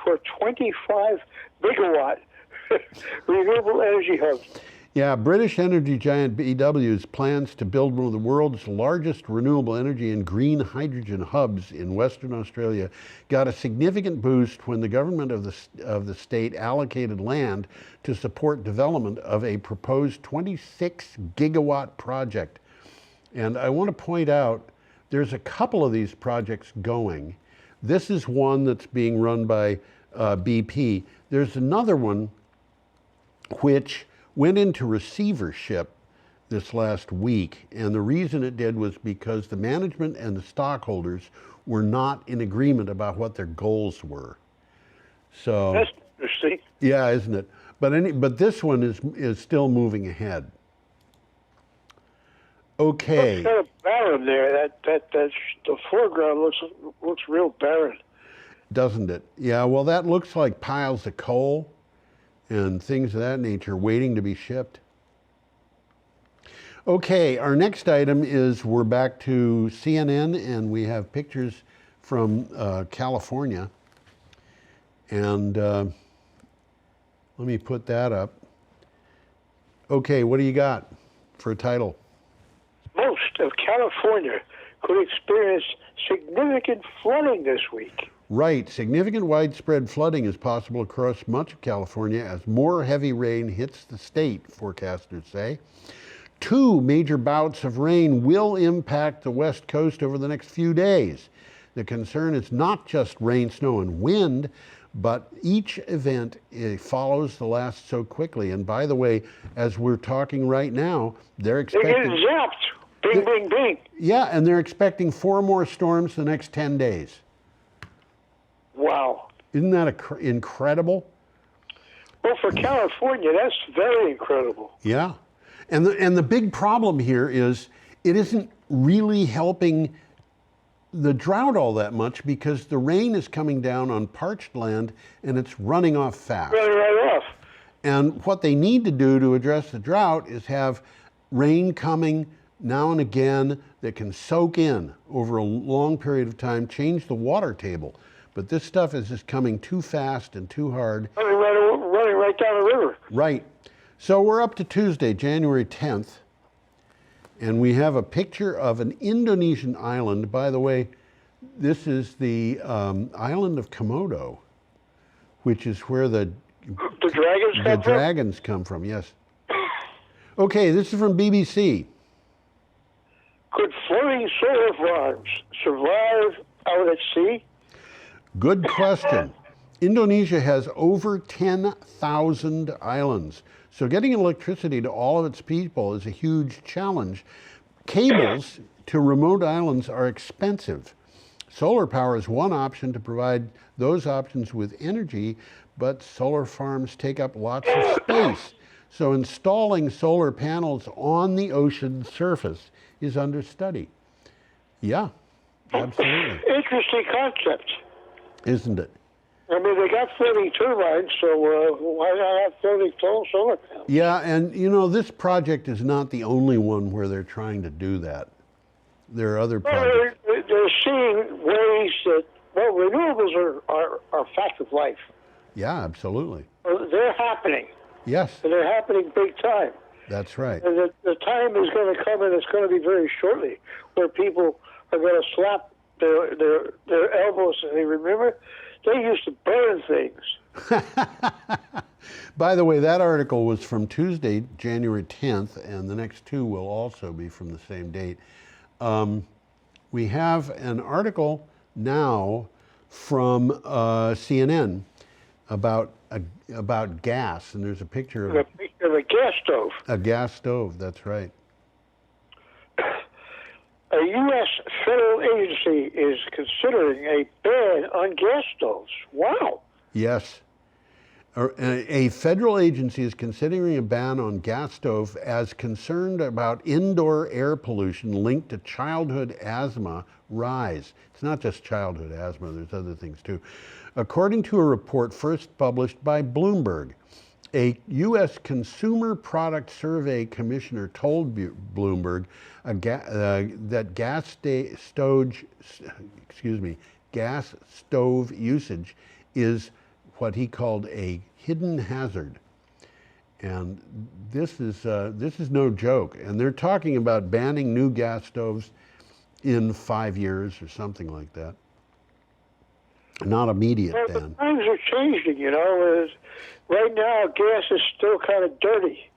B: for 25 megawatt renewable energy hubs.
A: Yeah, British energy giant BW's plans to build one of the world's largest renewable energy and green hydrogen hubs in Western Australia got a significant boost when the government of the state allocated land to support development of a proposed 26 gigawatt project. And I want to point out, there's a couple of these projects going. This is one that's being run by BP. There's another one which went into receivership this last week, and the reason it did was because the management and the stockholders were not in agreement about what their goals were. So
B: That's interesting.
A: yeah, isn't it? But this one is still moving ahead. Okay.
B: Looks kind of barren there. That's the foreground looks real barren.
A: Doesn't it? Yeah, well, that looks like piles of coal and things of that nature waiting to be shipped. Okay, our next item is we're back to CNN, and we have pictures from California. And let me put that up. Okay, what do you got for a title?
B: Most of California could experience significant flooding this week.
A: Right, significant widespread flooding is possible across much of California as more heavy rain hits the state, forecasters say. 2 major bouts of rain will impact the West Coast over the next few days. The concern is not just rain, snow, and wind, but each event follows the last so quickly. And by the way, as we're talking right now, they're expecting...
B: They're getting zapped. Bing, bing, bing.
A: Yeah, and they're expecting 4 more storms the next 10 days.
B: Wow.
A: Isn't that incredible?
B: Well, for California, that's very incredible.
A: Yeah. And the big problem here is it isn't really helping the drought all that much because the rain is coming down on parched land and it's running off fast.
B: Running right off.
A: And what they need to do to address the drought is have rain coming now and again that can soak in over a long period of time, change the water table. But this stuff is just coming too fast and too hard.
B: Running right down the river.
A: Right. So we're up to Tuesday, January 10th, and we have a picture of an Indonesian island. By the way, this is the island of Komodo, which is where the dragons come from, yes. Okay, this is from BBC.
B: Could floating solar farms survive out at sea?
A: Good question. Indonesia has over 10,000 islands. So getting electricity to all of its people is a huge challenge. Cables to remote islands are expensive. Solar power is one option to provide those options with energy, but solar farms take up lots of space. So installing solar panels on the ocean surface is under study. Yeah, absolutely.
B: Interesting concept.
A: Isn't it?
B: I mean, they got floating turbines, so why not have floating solar panels?
A: Yeah, and you know, this project is not the only one where they're trying to do that. There are other projects.
B: They're seeing ways that, well, renewables are a fact of life.
A: Yeah, absolutely.
B: They're happening.
A: Yes.
B: And they're happening big time.
A: That's right.
B: And the time is going to come, and it's going to be very shortly, where people are going to slap their elbows and they remember they used to burn things.
A: By the way, that article was from Tuesday, January 10th, and the next 2 will also be from the same date. We have an article now from CNN about gas, and there's a picture of
B: a gas stove.
A: A gas stove, that's right.
B: A U.S. federal agency is considering a ban on gas stoves. Wow.
A: Yes. A federal agency is considering a ban on gas stove as concerned about indoor air pollution linked to childhood asthma rise. It's not just childhood asthma, there's other things too. According to a report first published by Bloomberg, a U.S. Consumer Product Survey commissioner told Bloomberg that gas stove usage is what he called a hidden hazard. And this is no joke. And they're talking about banning new gas stoves in 5 years or something like that. Not immediate ban.
B: Times are changing, you know. Right now, gas is still kind of dirty.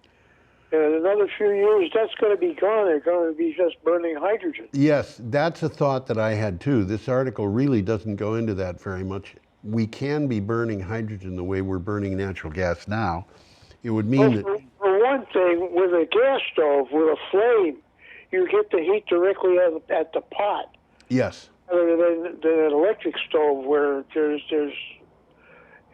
B: And in another few years, that's going to be gone. They're going to be just burning hydrogen.
A: Yes, that's a thought that I had too. This article really doesn't go into that very much we can be burning hydrogen the way we're burning natural gas now, it would mean
B: Well,
A: that,
B: for one thing, with a gas stove, with a flame, you get the heat directly at the pot,
A: yes,
B: rather than an electric stove where there's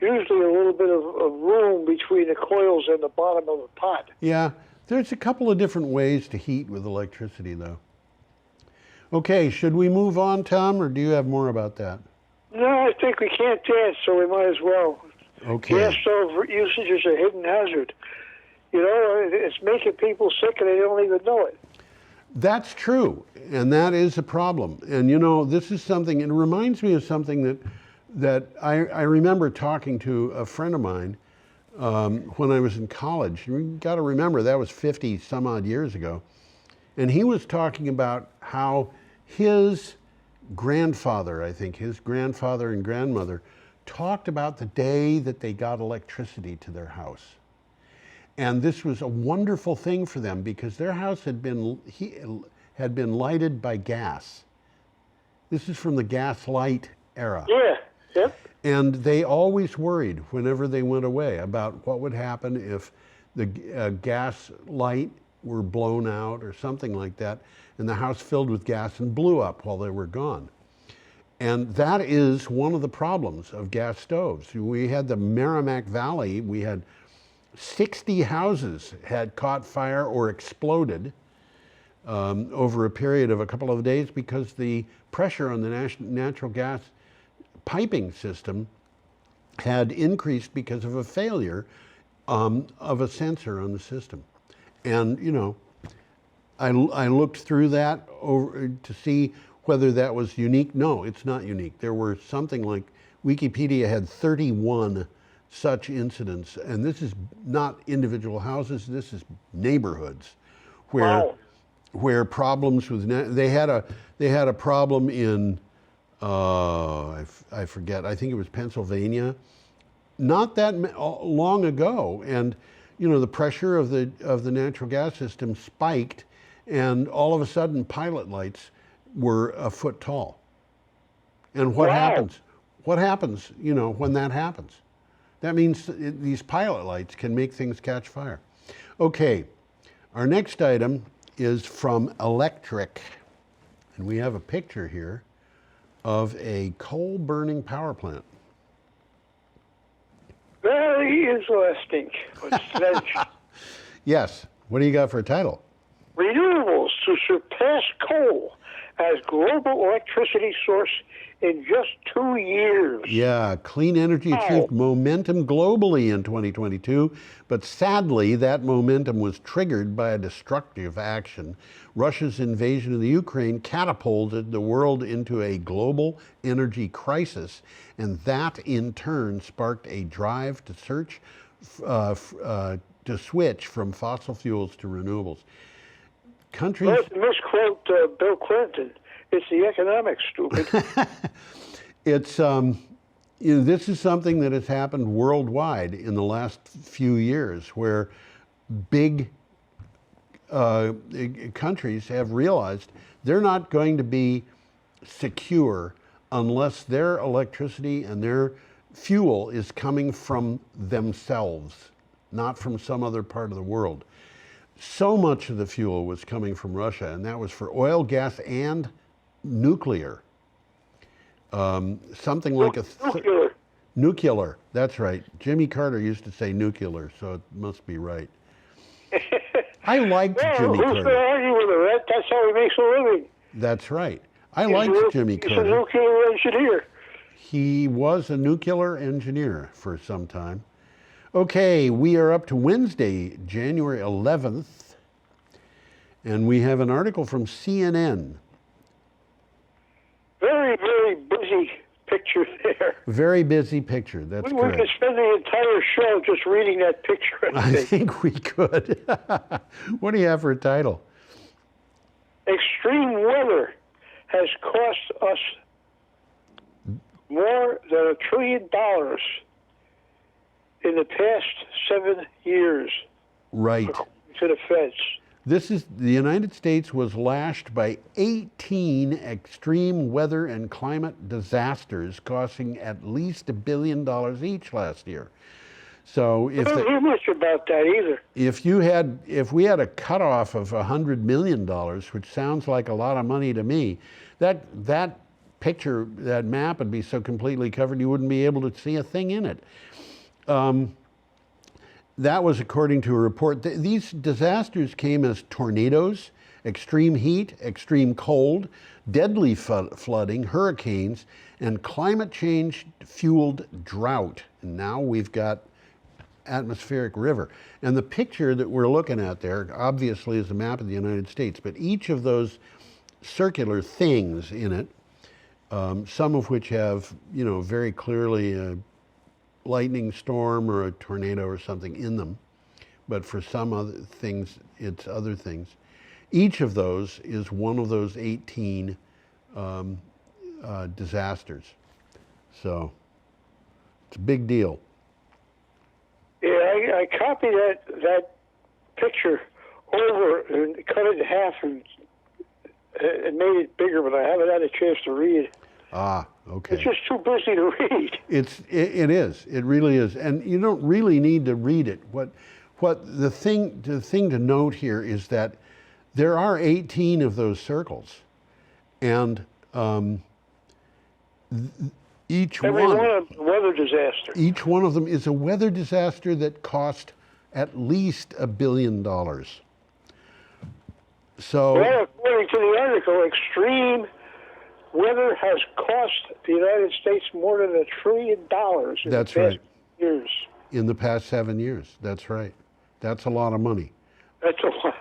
B: usually a little bit of room between the coils and the bottom of the pot.
A: yeah, there's a couple of different ways to heat with electricity though. Okay, should we move on, Tom, or do you have more about that?
B: No, I think we can't dance, so we might as well.
A: Okay.
B: Gas stove usage is a hidden hazard. You know, it's making people sick and they don't even know it.
A: That's true, and that is a problem. And you know, this is something, it reminds me of something that I remember talking to a friend of mine when I was in college. You got to remember, that was 50 some odd years ago. And he was talking about how his grandfather, I think, his grandfather and grandmother talked about the day that they got electricity to their house. And this was a wonderful thing for them because their house had been lighted by gas. This is from the gas light era.
B: Yeah, yep.
A: And they always worried whenever they went away about what would happen if the gas light were blown out or something like that, and the house filled with gas and blew up while they were gone. And that is one of the problems of gas stoves. We had the Merrimack Valley, we had 60 houses had caught fire or exploded over a period of a couple of days because the pressure on the natural gas piping system had increased because of a failure of a sensor on the system. And, you know, I looked through that over to see whether that was unique. No, it's not unique. There were something like, Wikipedia had 31 such incidents, and this is not individual houses, this is neighborhoods where
B: Wow.
A: where problems with they had a problem in I forget, I think it was Pennsylvania, not that long ago, and you know, the pressure of the natural gas system spiked, and all of a sudden pilot lights were a foot tall. And what
B: Wow.
A: happens? What happens, you know, when that happens? That means these pilot lights can make things catch fire. Okay, our next item is from Electric, and we have a picture here of a coal-burning power plant.
B: Very interesting.
A: Yes, what do you got for a title?
B: Renewables to surpass coal as global electricity source in just 2 years.
A: Yeah, clean energy achieved momentum globally in 2022, but sadly that momentum was triggered by a destructive action. Russia's invasion of the Ukraine catapulted the world into a global energy crisis, and that in turn sparked a drive to switch from fossil fuels to renewables. Countries.
B: Let's misquote Bill Clinton. It's the economics, stupid.
A: It's you know, this is something that has happened worldwide in the last few years, where big countries have realized they're not going to be secure unless their electricity and their fuel is coming from themselves, not from some other part of the world. So much of the fuel was coming from Russia, and that was for oil, gas, and nuclear. Something like
B: Nuclear.
A: nuclear, that's right. Jimmy Carter used to say nuclear, so it must be right. I liked
B: Well,
A: Jimmy
B: who's going to
A: Carter.
B: argue with him? That's how he makes a living.
A: That's right. I liked Jimmy
B: He's a
A: Carter.
B: nuclear engineer.
A: He was a nuclear engineer for some time. Okay, we are up to Wednesday, January 11th, and we have an article from CNN.
B: Very, very busy picture there.
A: Very busy picture, that's
B: We
A: correct.
B: could spend the entire show just reading that picture, I
A: I
B: think.
A: think we could. What do you have for a title?
B: Extreme weather has cost us more than $1 trillion in the past 7 years,
A: Right.
B: according to the feds.
A: The United States was lashed by 18 extreme weather and climate disasters costing at least $1 billion each last year. So
B: I don't hear much about that either.
A: if we had a cutoff of $100 million, which sounds like a lot of money to me, that picture, that map would be so completely covered you wouldn't be able to see a thing in it. That was according to a report. These disasters came as tornadoes, extreme heat, extreme cold, deadly flooding, hurricanes, and climate change fueled drought. And now we've got atmospheric river. And the picture that we're looking at there obviously is a map of the United States, but each of those circular things in it, some of which have, very clearly a lightning storm or a tornado or something in them, but for some other things, it's other things. Each of those is one of those 18 disasters. So it's a big deal.
B: Yeah, I copied that picture over and cut it in half and made it bigger, but I haven't had a chance to read it.
A: Ah, okay.
B: It's just too busy to read.
A: It is. It really is, and you don't really need to read it. What the thing to note here is that there are 18 of those circles, and each
B: Every one of them, weather disaster.
A: Each one of them is a weather disaster that cost at least $1 billion. So,
B: well, according to the article, extreme weather has cost the United States more than $1 trillion in
A: that's
B: the past
A: right.
B: years.
A: In the past 7 years, that's right. That's a lot of money.
B: That's a lot.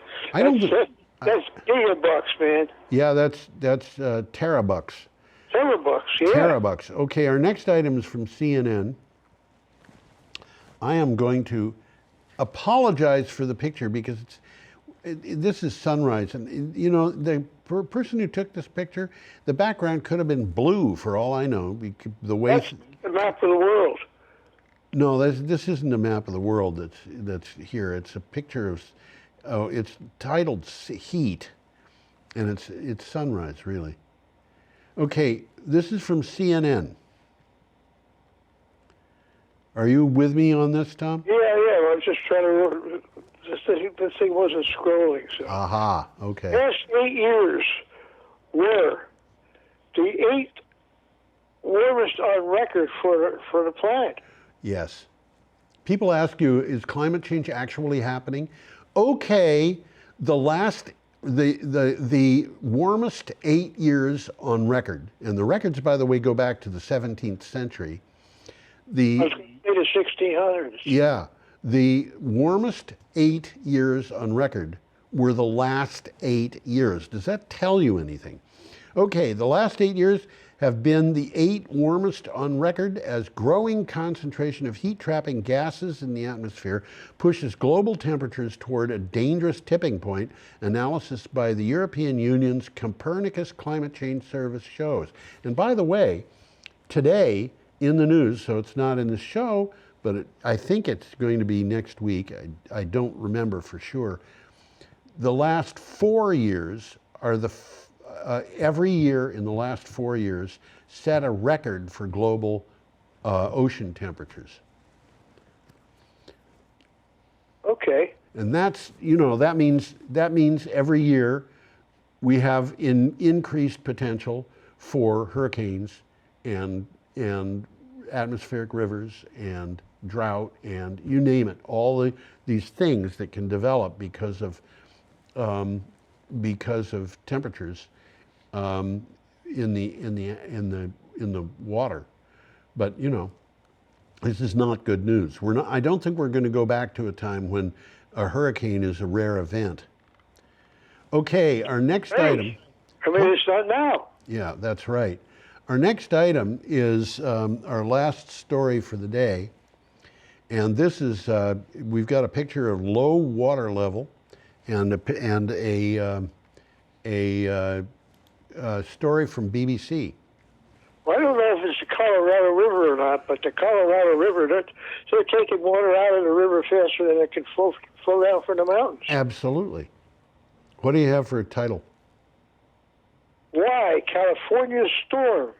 B: That's gigabucks, man.
A: Yeah, that's terabucks.
B: Terabucks, yeah.
A: Terabucks. Okay, our next item is from CNN. I am going to apologize for the picture because this is sunrise, and the person who took this picture, the background could have been blue for all I know. The way
B: That's the map of the world.
A: No, this isn't a map of the world that's here. It's a picture of, it's titled Heat, and it's sunrise, really. Okay, this is from CNN. Are you with me on this, Tom?
B: Yeah. I was just trying to. This thing wasn't scrolling. So.
A: Aha. Okay.
B: Past 8 years were the 8 warmest on record for the planet.
A: Yes. People ask you, is climate change actually happening? Okay, the warmest 8 years on record, and the records, by the way, go back to the 17th century.
B: I was going to say the 1600s.
A: Yeah, the warmest 8 years on record were the last 8 years. Does that tell you anything? Okay, the last 8 years have been the 8 warmest on record as growing concentration of heat-trapping gases in the atmosphere pushes global temperatures toward a dangerous tipping point, analysis by the European Union's Copernicus Climate Change Service shows. And by the way, today in the news, so it's not in the show, but I think it's going to be next week, I don't remember for sure, the last 4 years are every year in the last 4 years set a record for global ocean temperatures.
B: Okay.
A: And that's, that means every year we have increased potential for hurricanes and atmospheric rivers and drought and you name it, all these things that can develop because of temperatures in the water. But this is not good news. I don't think we're going to go back to a time when a hurricane is a rare event. Okay, our next item.
B: It's not now.
A: Yeah, that's right. Our next item is our last story for the day. And this is, we've got a picture of low water level and a story from BBC.
B: Well, I don't know if it's the Colorado River or not, but the Colorado River, they're taking water out of the river faster than it can flow down from the mountains.
A: Absolutely. What do you have for a title?
B: Why California's storm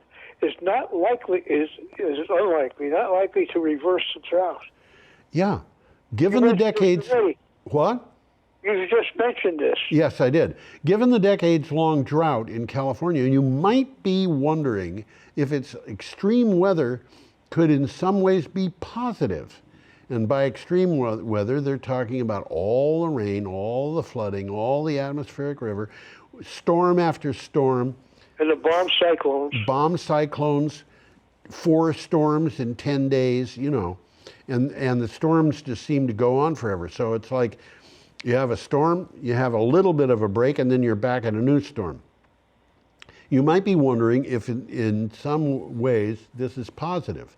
B: is not likely not likely to reverse the drought.
A: Yeah. Given the decades...
B: Already.
A: What?
B: You just mentioned this.
A: Yes, I did. Given the decades-long drought in California, you might be wondering if its extreme weather could in some ways be positive. And by extreme weather, they're talking about all the rain, all the flooding, all the atmospheric river, storm after storm.
B: And the bomb cyclones.
A: Bomb cyclones, 4 storms in 10 days, you know. And the storms just seem to go on forever. So it's like you have a storm, you have a little bit of a break, and then you're back at a new storm. You might be wondering if in some ways this is positive.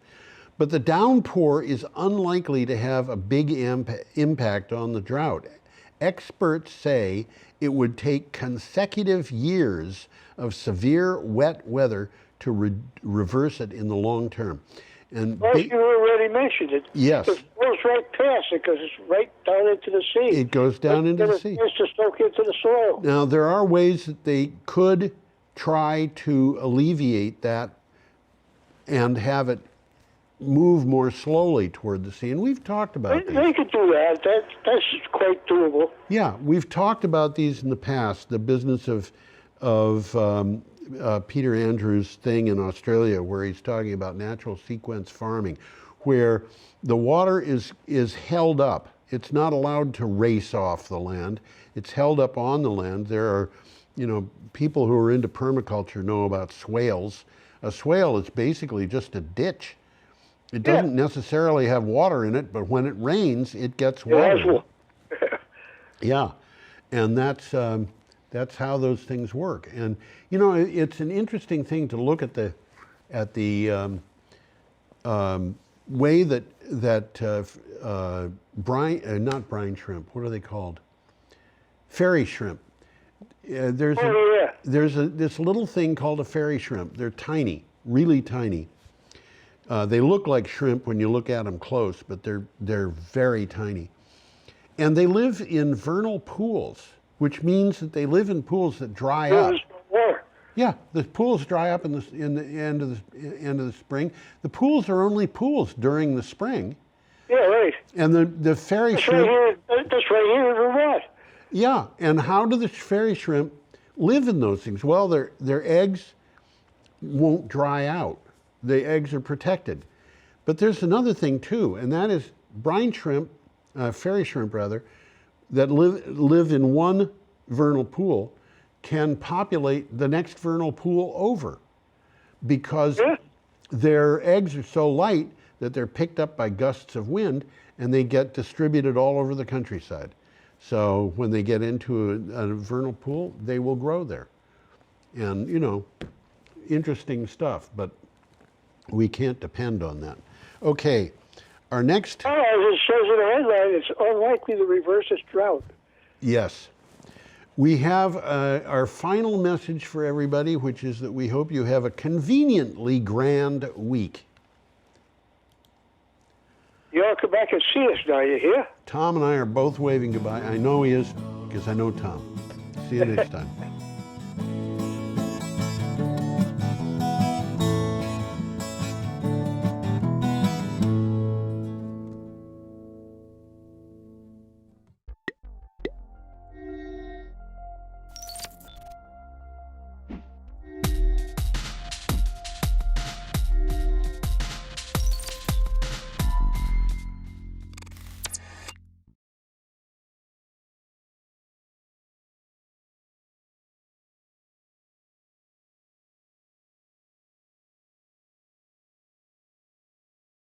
A: But the downpour is unlikely to have a big impact on the drought. Experts say it would take consecutive years of severe wet weather to reverse it in the long term. And
B: well, you already mentioned it.
A: Yes.
B: It goes right past it because it's right down into the sea.
A: It goes down into the sea.
B: It's to soak into the soil.
A: Now, there are ways that they could try to alleviate that and have it move more slowly toward the sea. And we've talked about these.
B: They could do that. That's quite doable.
A: Yeah, we've talked about these in the past, the business of Peter Andrews' thing in Australia, where he's talking about natural sequence farming, where the water is held up. It's not allowed to race off the land. It's held up on the land. There are, people who are into permaculture know about swales. A swale is basically just a ditch. It doesn't necessarily have water in it, but when it rains, it gets water. Yeah, and that's how those things work. And it's an interesting thing to look at the way that not brine shrimp. What are they called? Fairy shrimp. There's this little thing called a fairy shrimp. They're tiny, really tiny. They look like shrimp when you look at them close, but they're very tiny. And they live in vernal pools, which means that they live in pools that dry up. Yeah, the pools dry up in the end of the spring. The pools are only pools during the spring.
B: Yeah, right.
A: And the fairy shrimp.
B: That's right here in Vermont.
A: Yeah, and how do the fairy shrimp live in those things? Well, their eggs won't dry out. The eggs are protected. But there's another thing too, and that is brine shrimp, fairy shrimp rather, that live in one vernal pool can populate the next vernal pool over because their eggs are so light that they're picked up by gusts of wind and they get distributed all over the countryside. So when they get into a vernal pool, they will grow there. And, interesting stuff, but we can't depend on that. Okay, our next...
B: Oh, as it says in the headline, it's unlikely to reverse this drought.
A: Yes. We have our final message for everybody, which is that we hope you have a conveniently grand week.
B: You all come back and see us now, you hear?
A: Tom and I are both waving goodbye. I know he is, because I know Tom. See you next time.